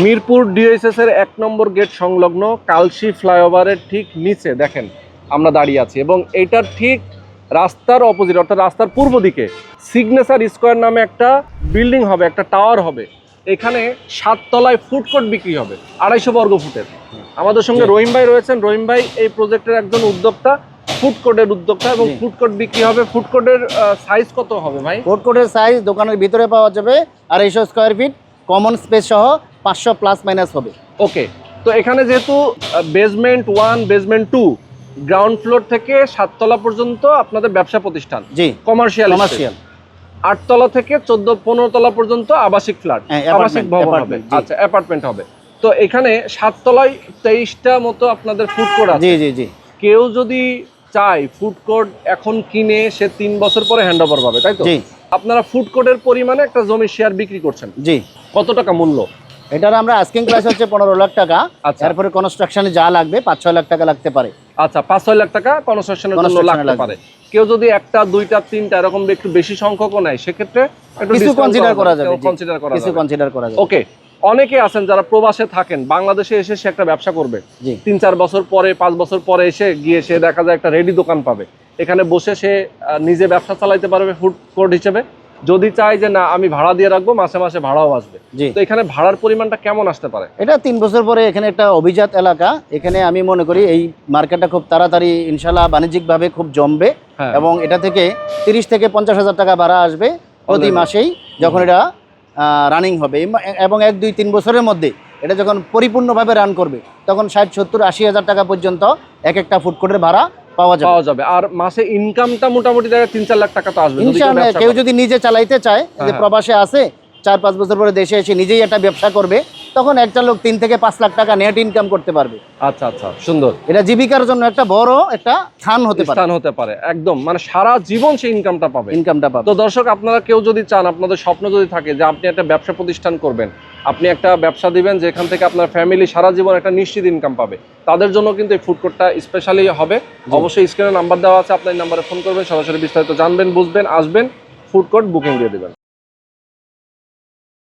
Mirpur DSS এর 1 নম্বর gate সংলগ্ন কালশি ফ্লাইওভারের ঠিক নিচে দেখেন আমরা দাঁড়িয়ে আছি, এবং এইটার ঠিক রাস্তার অপোজিট অর্থাৎ রাস্তার পূর্ব দিকে সিগনেচার স্কোয়ার নামে একটা বিল্ডিং হবে, একটা টাওয়ার হবে। এখানে 7 তলায় ফুড কোর্ট বিক্রি হবে 250 বর্গ ফুটের। আমাদের সঙ্গে রহিম ভাই রয়েছেন। রহিম ভাই এই প্রজেক্টের একজন উদ্যোক্তা, ফুড কোর্টের উদ্যোক্তা, এবং ফুড কোর্ট বিক্রি হবে। ফুড কোর্টের সাইজ কত হবে ভাই? ফুড কোর্টের সাইজ দোকানের ভিতরে পাওয়া যাবে 250 স্কোয়ার ফিট, কমন স্পেস সহ 500 প্লাস মাইনাস হবে। ওকে, তো এখানে যেহেতু বেসমেন্ট 1 বেসমেন্ট 2 গ্রাউন্ড ফ্লোর থেকে 7 তলা পর্যন্ত আপনাদের ব্যবসা প্রতিষ্ঠান, জি কমার্শিয়াল, 8 তলা থেকে 14-15 তলা পর্যন্ত আবাসিক ফ্ল্যাট, আবাসিক ভবন হবে, আচ্ছা অ্যাপার্টমেন্ট হবে। তো এখানে 7 তলায় 23টা মতো আপনাদের ফুড কোর্ট আছে। জি জি জি। কেউ যদি চায় ফুড কোর্ট এখন কিনে সে 3 বছর পরে হ্যান্ড ওভার পাবে, তাই তো? জি। আপনারা ফুড কোর্টের পরিমাণে একটা জমির শেয়ার বিক্রি করছেন, জি। কত টাকা মূল্য? এটার আমরা আস্কিং প্রাইস হচ্ছে 15 লাখ টাকা। আচ্ছা। তারপরে কনস্ট্রাকশনে যা লাগবে 5-6 লাখ টাকা লাগতে পারে। আচ্ছা, 5-6 লাখ টাকা কনস্ট্রাকশনের জন্য লাগতে পারে। কেউ যদি 1টা 2টা 3টা এরকম একটু বেশি সংখ্যকও নেয়, সেক্ষেত্রে একটু কিছু কনসিডার করা যাবে, কিছু কনসিডার করা যাবে। ওকে, ওকে। অনেকে আছেন যারা প্রবাসে থাকেন, বাংলাদেশে এসে সে একটা ব্যবসা করবে, 3-4 বছর পরে 5 বছর পরে এসে গিয়ে সে দেখা যায় একটা রেডি দোকান পাবে, এখানে বসে সে নিজে ব্যবসা চালাইতে পারবে ফুড কোর্ট হিসেবে। যদি চাই যে না আমি ভাড়া দিয়ে রাখবো, মাসে মাসে ভাড়াও আসবে, তো এখানে ভাড়ার পরিমাণটা কেমন আসতে পারে? এটা 3 বছর পরে এখানে একটা অভিজাত এলাকা। এখানে আমি মনে করি এই মার্কেটটা খুব তাড়াতাড়ি ইনশাল্লাহ বাণিজ্যিকভাবে খুব জমবে, এবং এটা থেকে 30 থেকে 50 হাজার টাকা ভাড়া আসবে প্রতি মাসেই যখন এটা রানিং হবে। এবং 1-2-3 বছরের মধ্যে এটা যখন পরিপূর্ণভাবে রান করবে তখন 60-70-80 হাজার টাকা পর্যন্ত এক একটা ফুড কোর্টের ভাড়া পাওয়া যাবে। আর মাসে ইনকামটা মোটামুটি 3-4 লাখ টাকা তো আসবে ইনশাআল্লাহ। কেউ যদি নিজে চালাইতে চায়, যে প্রবাসে আছে 4-5 বছর পরে দেশে এসে নিজেই একটা ব্যবসা করবে, তখন একটা লোক 3 থেকে 5 লাখ টাকা নেট ইনকাম করতে পারবে। আচ্ছা আচ্ছা, সুন্দর। এটা জীবিকার জন্য একটা বড় একটা স্থান হতে পারে, একদম, মানে সারা জীবন সেই ইনকামটা পাবে। তো দর্শক, আপনারা কেউ যদি চান, আপনাদের স্বপ্ন যদি থাকে যে আপনি একটা ব্যবসা প্রতিষ্ঠান করবেন, আপনি একটা ব্যবসা দিবেন যেখান থেকে আপনার ফ্যামিলি সারা জীবন একটা নিশ্চিত ইনকাম পাবে, তাদের জন্য কিন্তু এই ফুড কোর্টটা স্পেশালি হবে। অবশ্যই স্ক্রিনে নাম্বার দেওয়া আছে, আপনার নাম্বারে ফোন করবেন, সরাসরি বিস্তারিত জানবেন, বুঝবেন, আসবেন, ফুড কোর্ট বুকিং দিয়ে দেবেন।